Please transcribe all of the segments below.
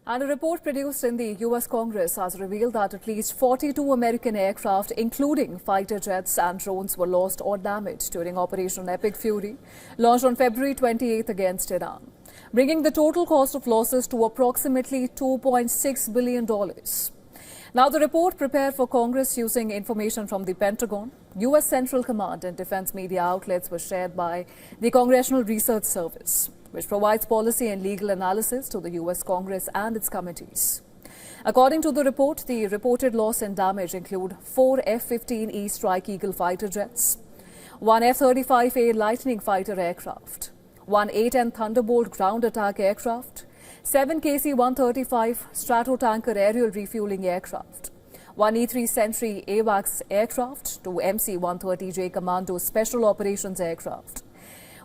And a report produced in the US Congress has revealed that at least 42 American aircraft, including fighter jets and drones, were lost or damaged during Operation Epic Fury, launched on February 28th against Iran, bringing the total cost of losses to approximately $2.6 billion. Now, the report, prepared for Congress using information from the Pentagon, U.S. Central Command and defense media outlets, was shared by the Congressional Research Service, which provides policy and legal analysis to the U.S. Congress and its committees. According to the report, the reported loss and damage include 4 F-15E Strike Eagle fighter jets, 1 F-35A Lightning fighter aircraft, 1 A-10 Thunderbolt ground attack aircraft, 7 KC-135 Stratotanker aerial refueling aircraft, 1 E-3 Sentry AWACS aircraft, 2 MC-130J Commando special operations aircraft,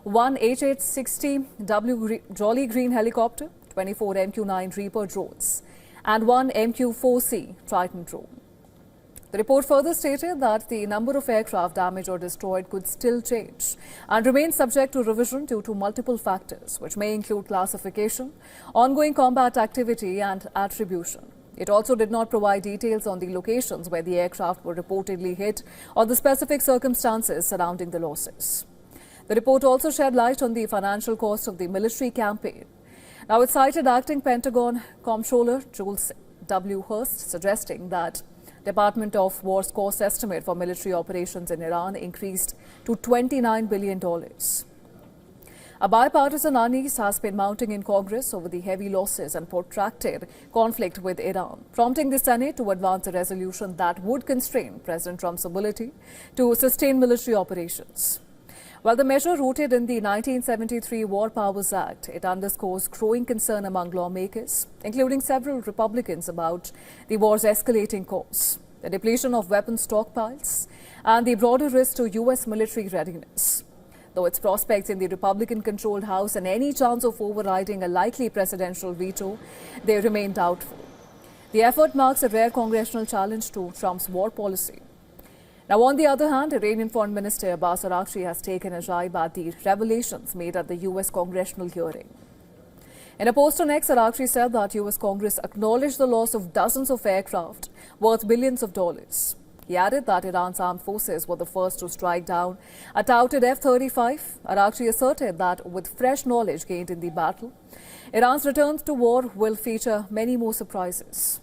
1 H-860W Jolly Green helicopter, 24 MQ-9 Reaper drones, and 1 MQ-4C Triton drone. The report further stated that the number of aircraft damaged or destroyed could still change and remain subject to revision due to multiple factors, which may include classification, ongoing combat activity, and attribution. It also did not provide details on the locations where the aircraft were reportedly hit or the specific circumstances surrounding the losses. The report also shed light on the financial cost of the military campaign. Now, it cited Acting Pentagon Comptroller Jules W. Hurst, suggesting that Department of War's cost estimate for military operations in Iran increased to $29 billion. A bipartisan unease has been mounting in Congress over the heavy losses and protracted conflict with Iran, prompting the Senate to advance a resolution that would constrain President Trump's ability to sustain military operations. While the measure rooted in the 1973 War Powers Act, it underscores growing concern among lawmakers, including several Republicans, about the war's escalating course, the depletion of weapons stockpiles, and the broader risk to U.S. military readiness. Though its prospects in the Republican-controlled House and any chance of overriding a likely presidential veto, they remain doubtful. The effort marks a rare congressional challenge to Trump's war policy. Now, on the other hand, Iranian Foreign Minister Abbas Araghchi has taken a jibe at the revelations made at the U.S. congressional hearing. In a post on X, Araghchi said that U.S. Congress acknowledged the loss of dozens of aircraft worth billions of dollars. He added that Iran's armed forces were the first to strike down a touted F-35. Araghchi asserted that with fresh knowledge gained in the battle, Iran's return to war will feature many more surprises.